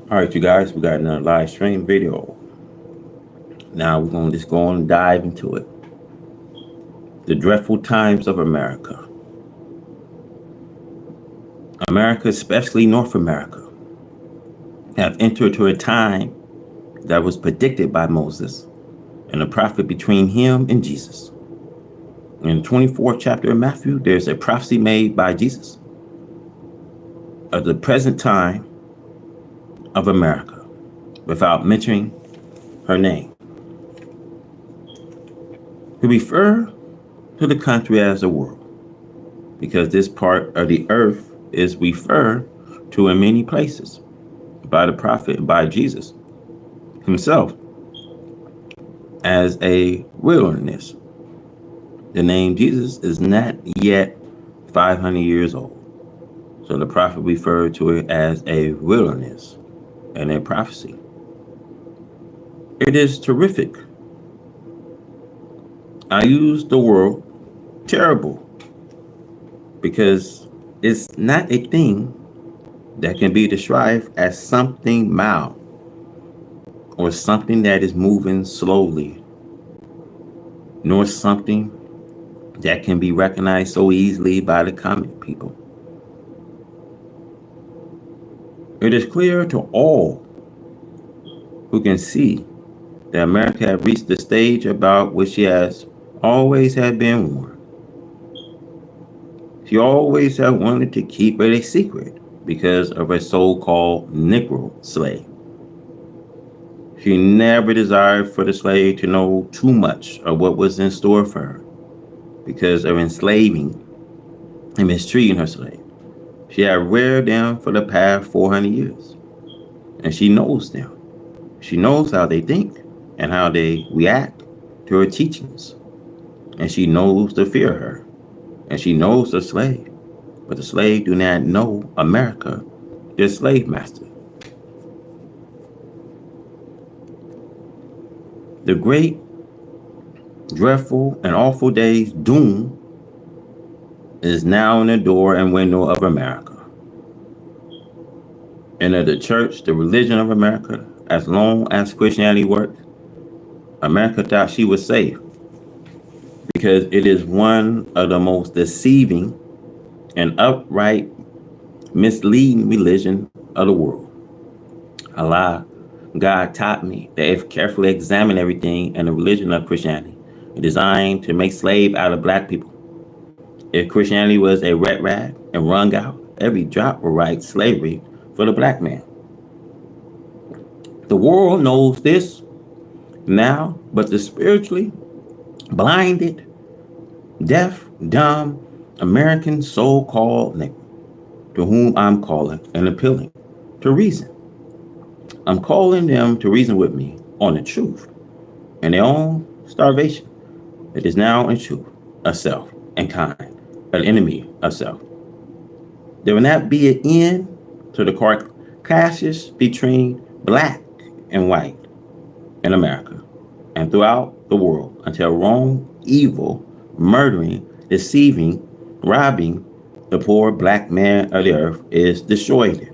All right, you guys, we got another live stream video. Now we're going to just go on and dive into it. The dreadful times of America. America, especially North America, have entered to a time that was predicted by Moses and the prophet between him and Jesus. In the 24th chapter of Matthew, there's a prophecy made by Jesus of the present time of America without mentioning her name. We refer to the country as the world because this part of the earth is referred to in many places by the prophet and by Jesus himself as a wilderness. The name Jesus is not yet 500 years old. So the prophet referred to it as a wilderness and a prophecy. It is terrific. I use the word terrible because it's not a thing that can be described as something mild or something that is moving slowly, nor something that can be recognized so easily by the common people. It is clear to all who can see that America has reached the stage about which she has always had been warned. She always had wanted to keep it a secret because of her so-called Negro slave. She never desired for the slave to know too much of what was in store for her because of enslaving and mistreating her slave. She had reared them for the past 400 years, and she knows them. She knows how they think and how they react to her teachings, and she knows to fear her, and she knows the slave, but the slave do not know America, their slave master. The great, dreadful, and awful day's doom is now in the door and window of America. And of the church, the religion of America, as long as Christianity worked, America thought she was safe because it is one of the most deceiving and upright, misleading religion of the world. Allah, God taught me that if carefully examine everything in the religion of Christianity, it's designed to make slave out of black people. If Christianity was a rat rag and wrung out, every drop would write slavery for the black man. The world knows this now, but the spiritually blinded, deaf, dumb American so-called nigger, to whom I'm calling and appealing to reason. I'm calling them to reason with me on the truth and their own starvation. It is now in truth of self and kind, an enemy of self. There will not be an end to the clashes between black and white in America and throughout the world until wrong, evil, murdering, deceiving, robbing the poor black man of the earth is destroyed,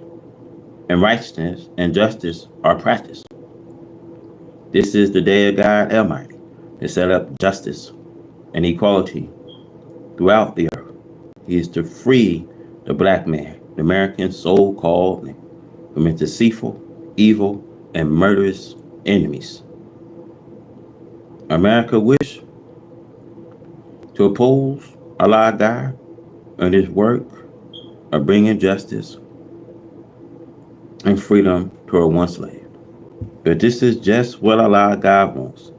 and righteousness and justice are practiced. This is the day of God Almighty to set up justice and equality throughout the earth. He is to free the black man, the American so-called man, from his deceitful, evil, and murderous enemies. America wish to oppose Allah God and his work of bringing justice and freedom to a one slave. But this is just what Allah God wants.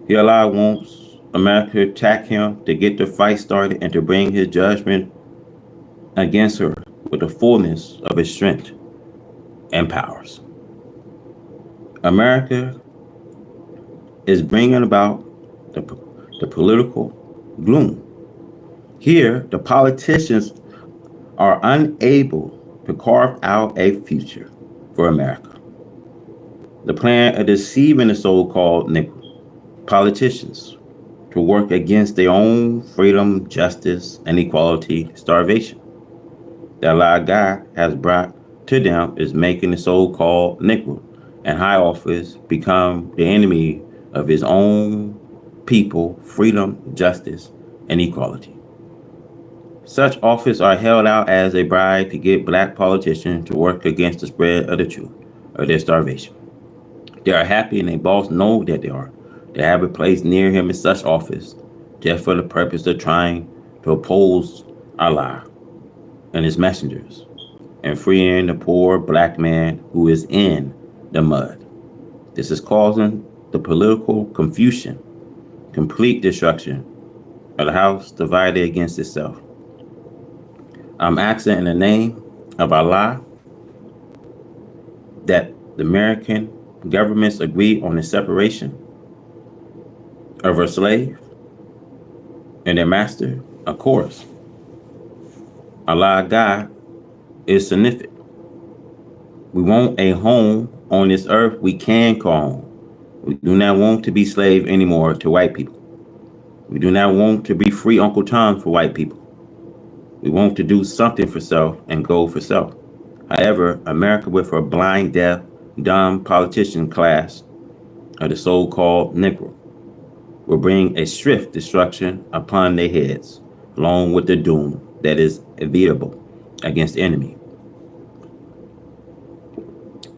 Allah wants America to attack him to get the fight started and to bring his judgment against her with the fullness of his strength and powers. America is bringing about the political gloom. Here, the politicians are unable to carve out a future for America. The plan of deceiving the so-called Negro politicians to work against their own freedom, justice, and equality starvation that Allah God has brought to them is making the so-called Negro and high office become the enemy of his own people, freedom, justice, and equality. Such offices are held out as a bribe to get black politicians to work against the spread of the truth of their starvation. They are happy and their boss know that they are. They have a place near him in such office just for the purpose of trying to oppose Allah and his messengers and freeing the poor black man who is in the mud. This is causing the political confusion, complete destruction of the house divided against itself. I'm asking in the name of Allah that the American governments agree on the separation of our slave and their master. Of course, Allah God is significant. We want a home on this earth we can call home. We do not want to be slave anymore to white people. We do not want to be free Uncle Tom for white people. We want to do something for self and go for self. However, America with her blind, deaf, dumb politician class of the so-called Negro will bring a swift destruction upon their heads, along with the doom that is inevitable against the enemy.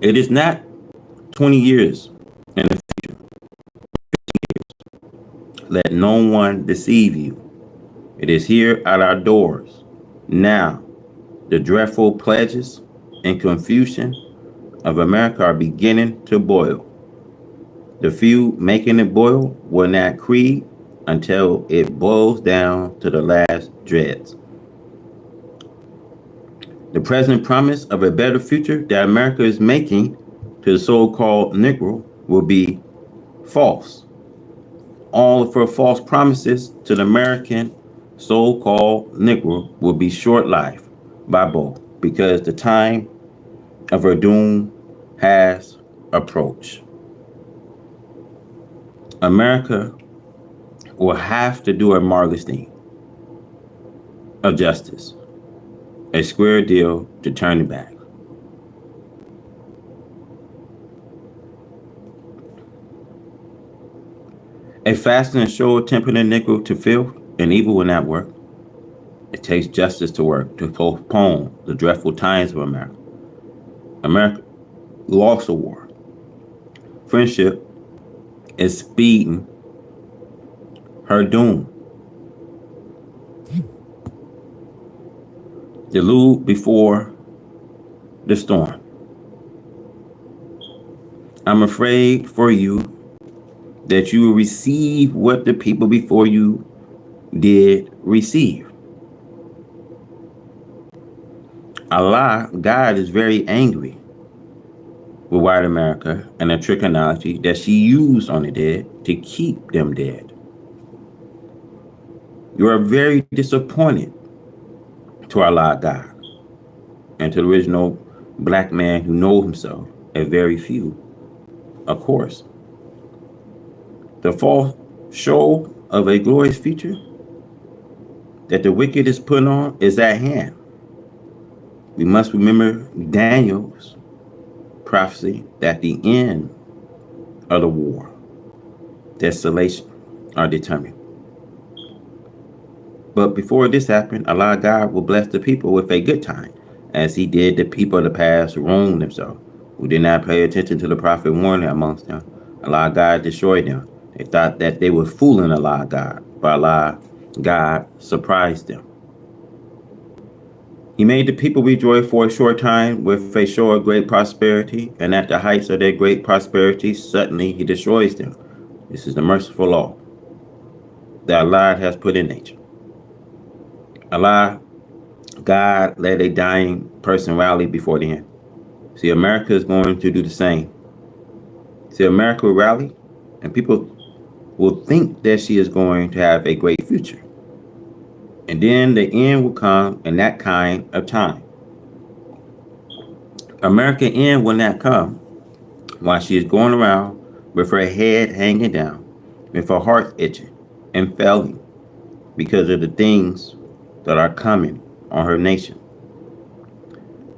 It is not 20 years in the future. Let no one deceive you. It is here at our doors. Now, the dreadful pledges and confusion of America are beginning to boil. The few making it boil will not creed until it boils down to the last dregs. The present promise of a better future that America is making to the so-called Negro will be false. All of her false promises to the American so-called Negro will be short-lived by both because the time of her doom has approached. America will have to do a marvelous thing of justice, a square deal to turn it back. A fasting and show tempting a Negro to filth and evil will not work. It takes justice to work to postpone the dreadful times of America. America lost a war. Friendship is speeding her doom. Delude before the storm. I'm afraid for you that you will receive what the people before you did receive. Allah, God, is very angry with white America and the trichology that she used on the dead to keep them dead. You are very disappointed to Allah, God, and to the original black man who know himself, a very few, of course. The false show of a glorious future that the wicked is put on is at hand. We must remember Daniel's prophecy that the end of the war, desolation, are determined. But before this happened, Allah God will bless the people with a good time, as he did the people of the past who wronged themselves, who did not pay attention to the prophet warning amongst them. Allah God destroyed them. They thought that they were fooling Allah God, but Allah God surprised them. He made the people rejoice for a short time with a show of great prosperity, and at the heights of their great prosperity, suddenly he destroys them. This is the merciful law that Allah has put in nature. Allah, God, let a dying person rally before the end. See, America is going to do the same. See, America will rally, and people will think that she is going to have a great future. And then the end will come in that kind of time. American end will not come while she is going around with her head hanging down, with her heart itching and failing because of the things that are coming on her nation.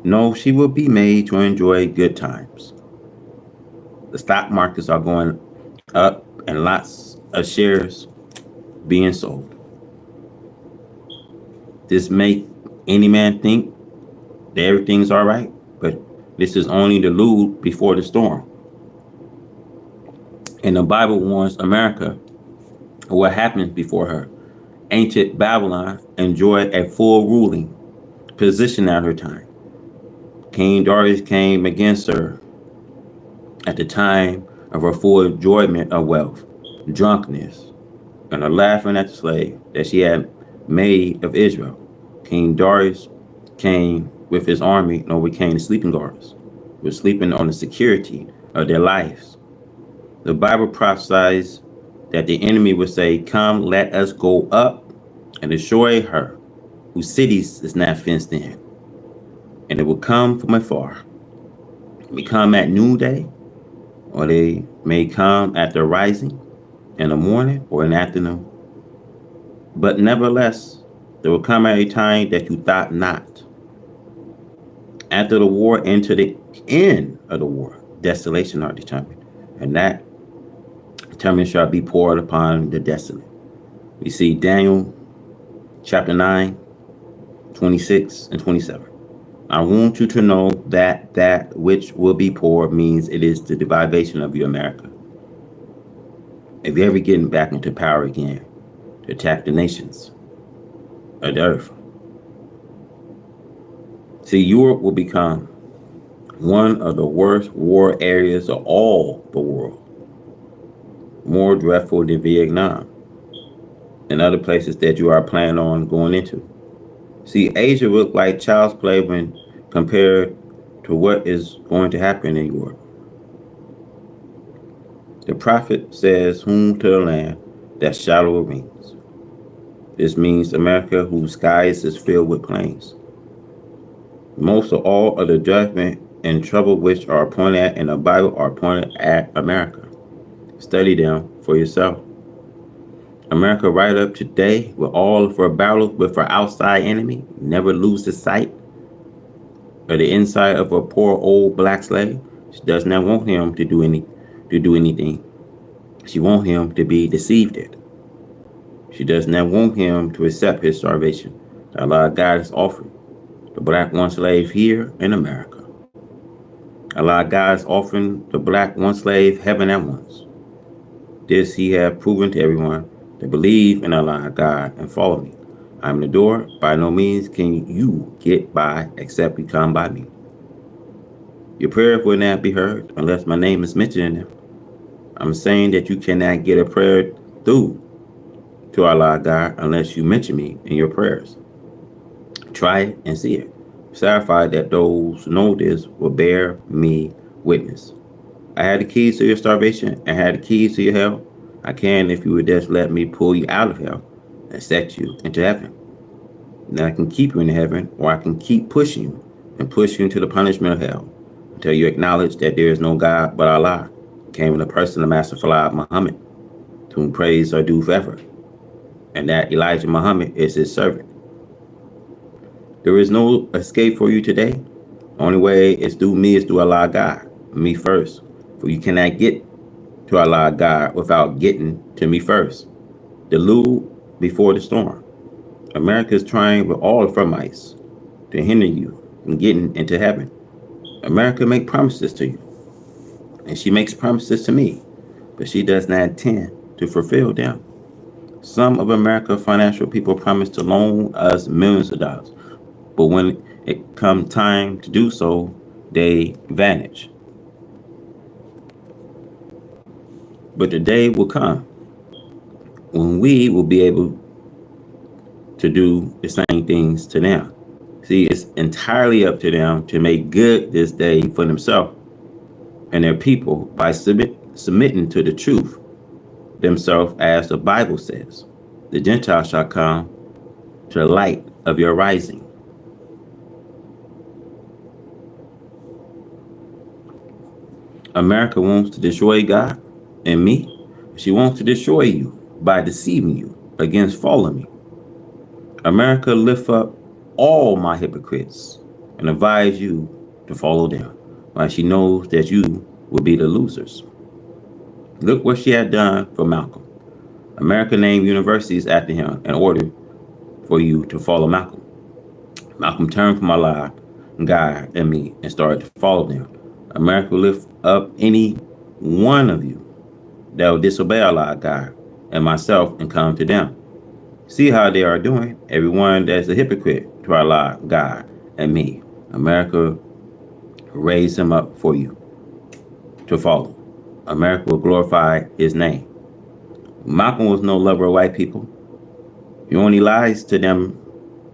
No, she will be made to enjoy good times. The stock markets are going up and lots of shares being sold. This make any man think that everything's all right, but this is only the lull before the storm. And the Bible warns America of what happens before her. Ancient Babylon enjoyed a full ruling position at her time. King Darius came against her at the time of her full enjoyment of wealth, drunkenness, and her laughing at the slave that she had made of Israel. King Darius came with his army and overcame the sleeping guards, who were sleeping on the security of their lives. The Bible prophesies that the enemy would say, "Come, let us go up and destroy her, whose cities is not fenced in." And it will come from afar. It may come at noonday, or they may come at the rising, in the morning, or in the afternoon. But nevertheless, there will come at a time that you thought not. After the war, into the end of the war, desolation are determined, and that determined shall be poured upon the desolate. We see Daniel chapter 9, 26 and 27. I want you to know that that which will be poured means it is the divination of your America. If you're ever getting back into power again to attack the nations of the earth. See, Europe will become one of the worst war areas of all the world, more dreadful than Vietnam and other places that you are planning on going into. See, Asia looked like child's play when compared to what is going to happen in Europe. The prophet says, "Whom to the land that shallow rings." This means America, whose skies is filled with plains. Most of all of the judgment and trouble which are pointed at in the Bible are pointed at America. Study them for yourself. America right up today with all of her battles with her outside enemy never loses sight of the inside of a poor old black slave. She does not want him to do anything. She wants him to be deceived at. She does not want him to accept his starvation that Allah God is offering the black one slave here in America. Allah God is offering the black one slave heaven at once. This he have proven to everyone to believe in Allah God and follow me. I am the door. By no means can you get by except you come by me. Your prayer will not be heard unless my name is mentioned in them. I'm saying that you cannot get a prayer through to Allah God unless you mention me in your prayers. Try it and see it. Certify that those who know this will bear me witness. I had the keys to your starvation and had the keys to your hell. I can if you would just let me pull you out of hell and set you into heaven. Then I can keep you in heaven, or I can keep pushing you and push you into the punishment of hell until you acknowledge that there is no God but Allah, came in the person of Master Fala Muhammad, to whom praise are due forever, and that Elijah Muhammad is his servant. There is no escape for you today. The only way is through me, is through Allah God, me first. For you cannot get to Allah God without getting to me first. The lull before the storm. America is trying with all of her might to hinder you from getting into heaven. America makes promises to you, and she makes promises to me, but she does not intend to fulfill them. Some of America's financial people promise to loan us millions of dollars, but when it comes time to do so, they vanish. But the day will come when we will be able to do the same things to them. See, it's entirely up to them to make good this day for themselves and their people by submitting to the truth themselves, as the Bible says. The Gentiles shall come to the light of your rising. America wants to destroy God and me. She wants to destroy you by deceiving you against following me. America lift up all my hypocrites and advise you to follow them, while she knows that you will be the losers. Look what she had done for Malcolm. America named universities after him in order for you to follow Malcolm. Malcolm turned from Allah, God, and me and started to follow them. America will lift up any one of you that will disobey Allah, God, and myself and come to them. See how they are doing. Everyone that's a hypocrite to Allah, God, and me. America raise him up for you to follow. America will glorify his name. Malcolm was no lover of white people. He only lies to them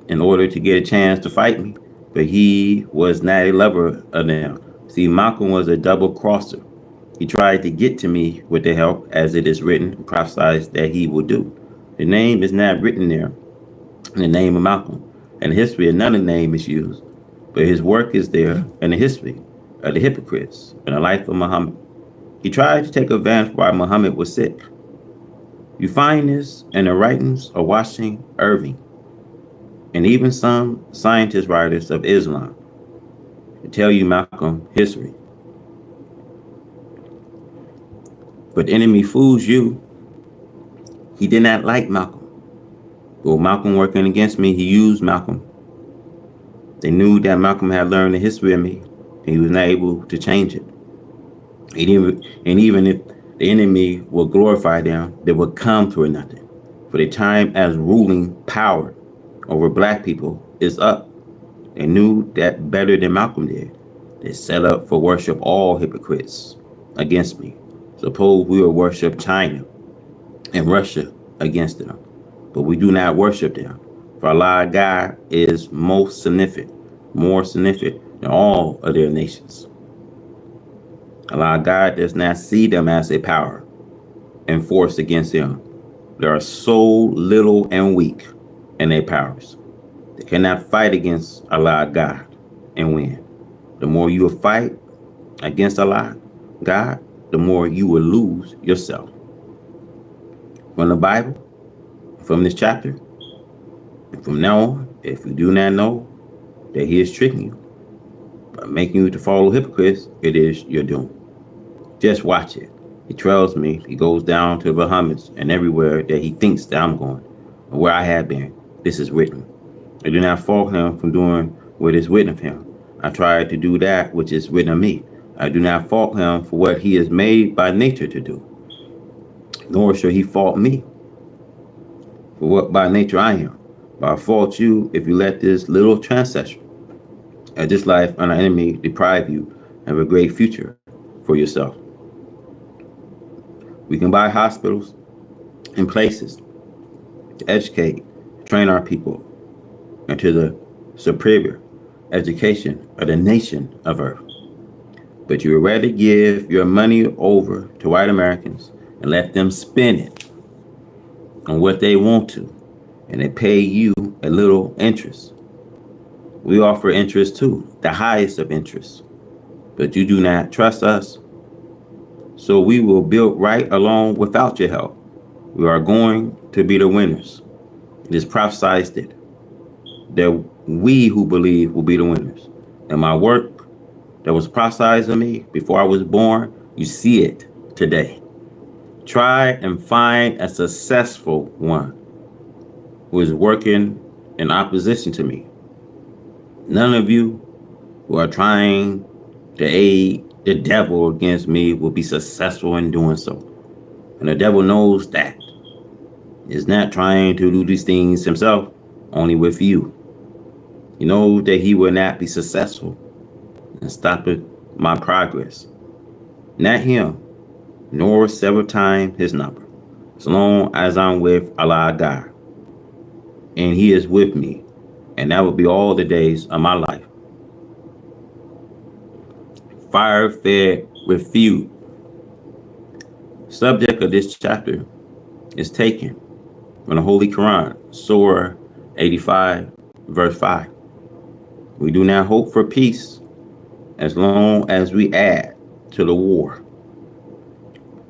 in order to get a chance to fight me, but he was not a lover of them. See, Malcolm was a double crosser. He tried to get to me with the help, as it is written and prophesied that he would do. The name is not written there in the name of Malcolm. In the history, another name is used, but his work is there in the history of the hypocrites and the life of Muhammad. He tried to take advantage while Muhammad was sick. You find this in the writings of Washington Irving and even some scientist writers of Islam to tell you Malcolm history. But the enemy fools you. He did not like Malcolm. But Malcolm working against me, he used Malcolm. They knew that Malcolm had learned the history of me, and he was not able to change it. And even if the enemy will glorify them, they will come to nothing. For the time as ruling power over black people is up. They knew that better than Malcolm did. They set up for worship all hypocrites against me. Suppose we will worship China and Russia against them. But we do not worship them. For Allah God is most significant, more significant than all of their nations. Allah God does not see them as a power and force against him. They are so little and weak in their powers. They cannot fight against Allah God and win. The more you will fight against Allah God, the more you will lose yourself. From the Bible, from this chapter, and from now on, if you do not know that he is tricking you by making you to follow hypocrites, it is your doom. Just watch it. He trails me. He goes down to the Bahamas and everywhere that he thinks that I'm going, and where I have been. This is written. I do not fault him from doing what is written of him. I try to do that which is written of me. I do not fault him for what he is made by nature to do, nor should he fault me for what by nature I am. But I fault you if you let this little transgression of this life and our enemy deprive you of a great future for yourself. We can buy hospitals and places to educate, train our people into the superior education of the nation of earth. But you would rather give your money over to white Americans and let them spend it on what they want to, and they pay you a little interest. We offer interest too, the highest of interest, but you do not trust us. So we will build right along without your help. We are going to be the winners. It is prophesied that we who believe will be the winners. And my work that was prophesied of me before I was born, you see it today. Try and find a successful one who is working in opposition to me. None of you who are trying to aid the devil against me will be successful in doing so. And the devil knows that. He's not trying to do these things himself, only with you. He knows that he will not be successful in stopping my progress. Not him, nor several times his number. As long as I'm with Allah God, and he is with me, and that will be all the days of my life. Fire fed with fuel. Subject of this chapter is taken from the Holy Quran, Surah 85, verse 5. We do not hope for peace as long as we add to the war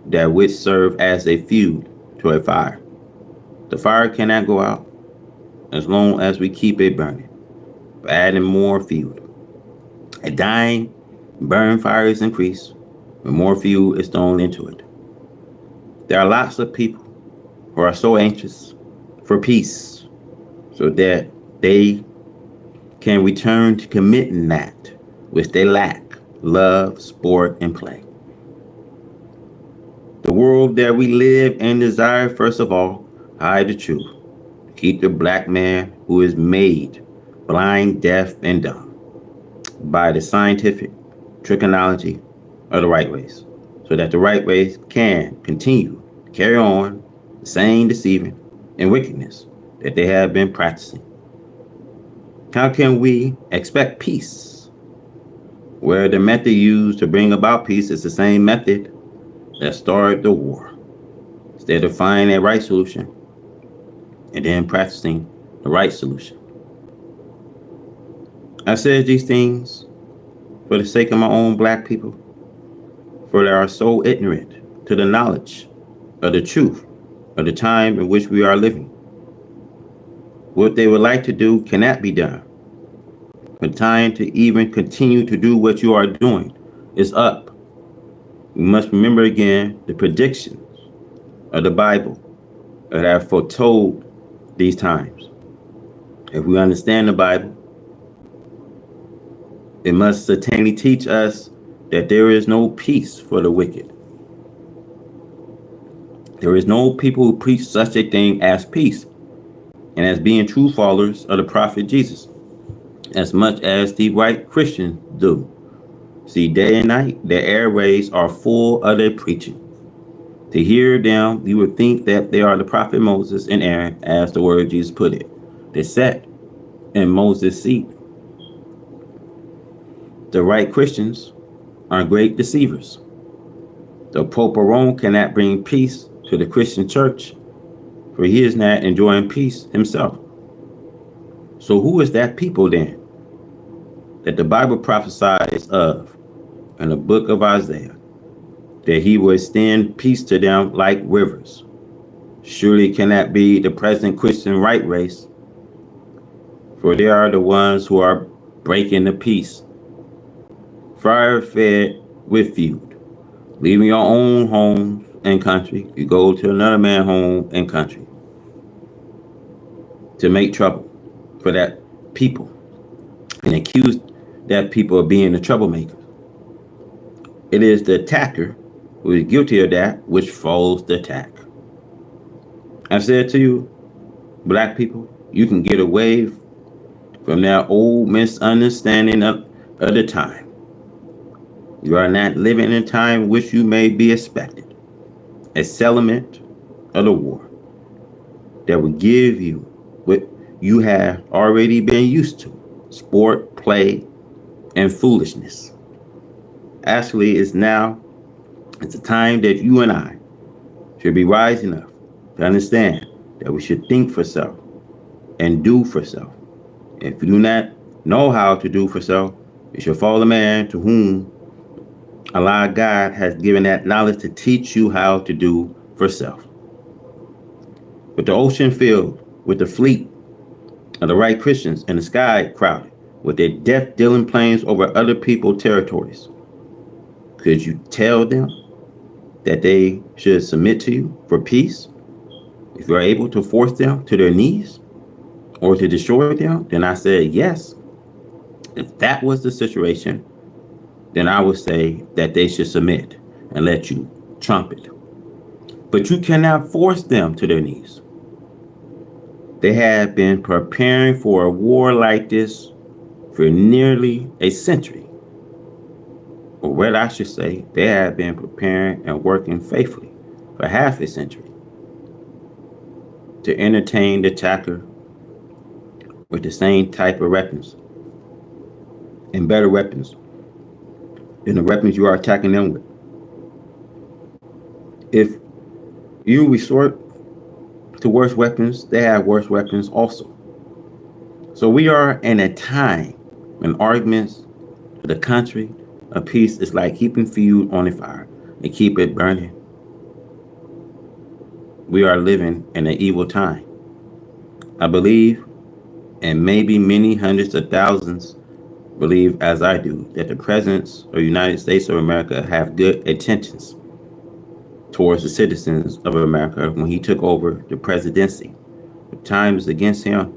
that which serve as a fuel to a fire. The fire cannot go out as long as we keep it burning, by adding more fuel. A dying, burn fires increase when more fuel is thrown into it. There are lots of people who are so anxious for peace so that they can return to committing that which they lack: love, sport, and play. The world that we live and desire, first of all, hide the truth. Keep the black man who is made blind, deaf, and dumb by the scientific trigonometry of the right race, so that the right race can continue to carry on the same deceiving and wickedness that they have been practicing. How can we expect peace where the method used to bring about peace is the same method that started the war? Instead of finding a right solution and then practicing the right solution. I said these things for the sake of my own black people, for they are so ignorant to the knowledge of the truth of the time in which we are living. What they would like to do cannot be done. The time to even continue to do what you are doing is up. We must remember again the predictions of the Bible that have foretold these times. If we understand the Bible, it must certainly teach us that there is no peace for the wicked. There is no people who preach such a thing as peace and as being true followers of the prophet Jesus, as much as the right Christians do. See, day and night, their airways are full of their preaching. To hear them, you would think that they are the prophet Moses and Aaron, as the word Jesus put it. They sat in Moses' seat. The right Christians are great deceivers. The Pope of Rome cannot bring peace to the Christian church, for he is not enjoying peace himself. So who is that people then that the Bible prophesies of in the book of Isaiah, that he will extend peace to them like rivers? Surely cannot be the present Christian right race, for they are the ones who are breaking the peace. Fire fed with feud. Leaving your own home and country, you go to another man's home and country to make trouble for that people and accuse that people of being the troublemaker. It is the attacker who is guilty of that which follows the attack. I said to you, black people, you can get away from that old misunderstanding of the time. You are not living in a time in which you may be expected. A settlement of the war that will give you what you have already been used to: sport, play, and foolishness. Actually, it's a time that you and I should be wise enough to understand that we should think for self and do for self. If you do not know how to do for self, you should follow the man to whom Allah God has given that knowledge to teach you how to do for self. With the ocean filled with the fleet of the right Christians and the sky crowded with their death-dealing planes over other people's territories, could you tell them that they should submit to you for peace? If you're able to force them to their knees or to destroy them, then I said yes. If that was the situation, then I would say that they should submit and let you trumpet. But you cannot force them to their knees. They have been preparing for a war like this for nearly a century. Or what I should say, they have been preparing and working faithfully for half a century to entertain the attacker with the same type of weapons and better weapons than the weapons you are attacking them with. If you resort to worse weapons, they have worse weapons also. So we are in a time when arguments for the country of peace is like keeping fuel on a fire and keep it burning. We are living in an evil time. I believe, and maybe many hundreds of thousands believe, as I do, that the presidents of the United States of America have good intentions towards the citizens of America when he took over the presidency. The times against him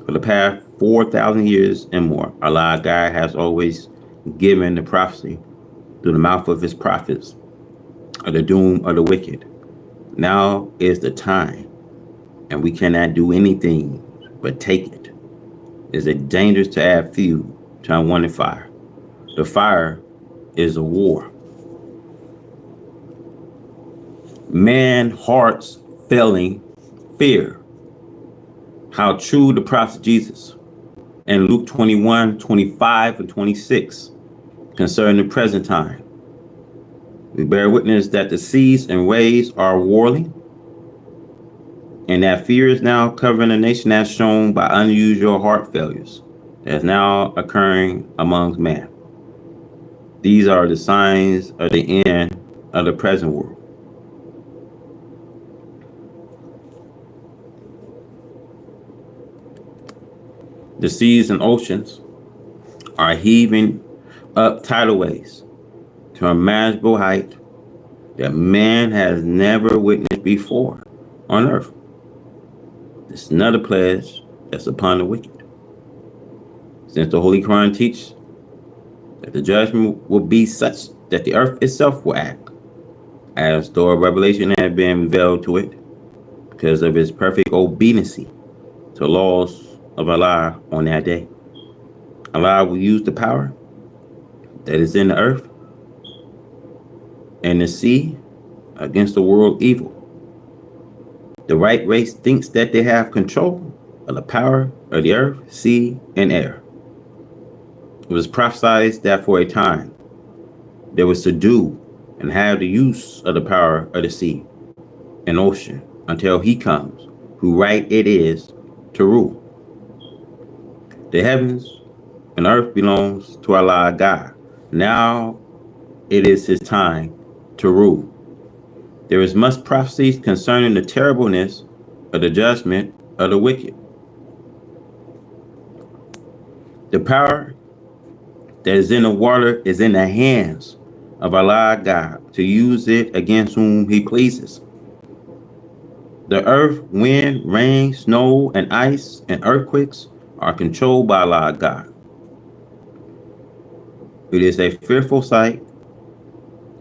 for the past 4,000 years and more, Allah God has always given the prophecy through the mouth of his prophets of the doom of the wicked. Now is the time, and we cannot do anything but take it. Is it dangerous to add fuel to unwanted fire? The fire is a war. Man hearts failing fear. How true the prophet Jesus in Luke 21, 25, and 26 concerning the present time. We bear witness that the seas and waves are warring, and that fear is now covering the nation as shown by unusual heart failures that is now occurring amongst man. These are the signs of the end of the present world. The seas and oceans are heaving up tidal waves to a manageable height that man has never witnessed before on earth. This is another pledge that's upon the wicked. Since the Holy Quran teaches that the judgment will be such that the earth itself will act, as though a revelation had been revealed to it, because of its perfect obedience to laws of Allah on that day. Allah will use the power that is in the earth and the sea against the world evil. The right race thinks that they have control of the power of the earth, sea, and air. It was prophesied that for a time they would subdue and have the use of the power of the sea and ocean until he comes, who right it is to rule. The heavens and earth belongs to Allah God. Now it is his time to rule. There is much prophecy concerning the terribleness of the judgment of the wicked. The power that is in the water is in the hands of Allah God to use it against whom he pleases. The earth, wind, rain, snow, and ice, and earthquakes are controlled by Allah God. It is a fearful sight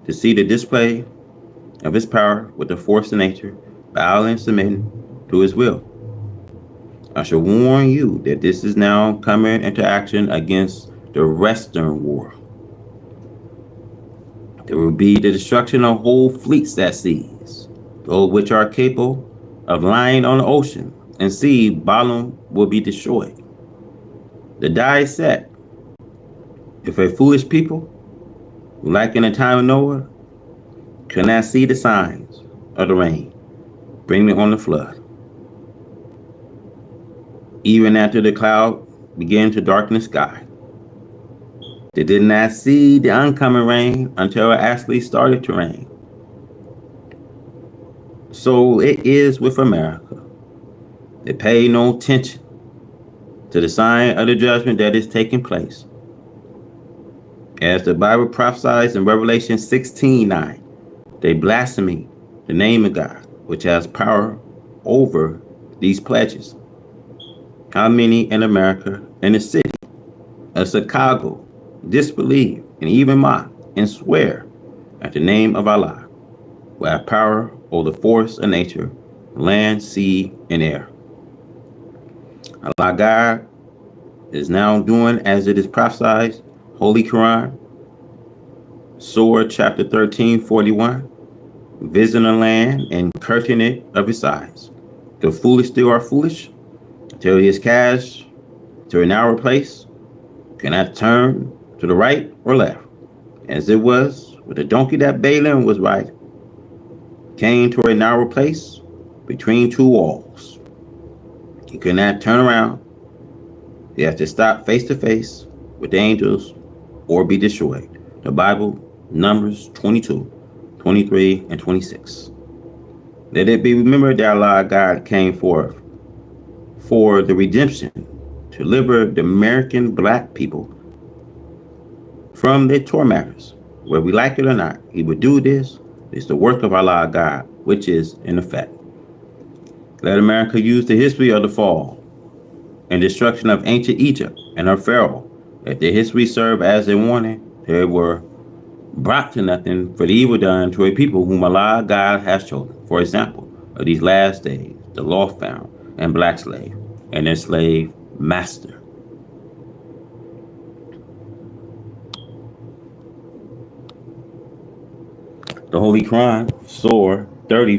to see the display of his power with the force of nature, bowing and submitting to his will. I shall warn you that this is now coming into action against the Western world. There will be the destruction of whole fleets at seas, those which are capable of lying on the ocean and sea bottom will be destroyed. The die is set. If a foolish people, who like in the time of Noah, cannot see the signs of the rain, bring it on the flood. Even after the cloud began to darken the sky, they did not see the oncoming rain until it actually started to rain. So it is with America. They pay no attention to the sign of the judgment that is taking place. As the Bible prophesies in Revelation 16:9, they blaspheme the name of God, which has power over these pledges. How many in America, in the city of Chicago, disbelieve and even mock and swear at the name of Allah, who have power over the force of nature, land, sea, and air? Allah God is now doing as it is prophesied, Holy Quran, Surah chapter 13, 41, visiting the land and curtain it of its eyes. The foolish still are foolish, until he is cast to a narrow place, cannot turn to the right or left, as it was with the donkey that Balaam was riding, came to a narrow place between two walls. He could not turn around. He had to stop face to face with the angels or be destroyed. The Bible, Numbers 22, 23, and 26. Let it be remembered that Allah God came forth for the redemption to liberate the American black people from their tormentors. Whether we like it or not, he would do this. It's the work of Allah God, which is, in effect, let America use the history of the fall and destruction of ancient Egypt and her pharaoh. Let their history serve as a warning. They were brought to nothing for the evil done to a people whom Allah God has chosen. For example, of these last days, the lost found and black slave and their slave master. The Holy Quran, Surah 30,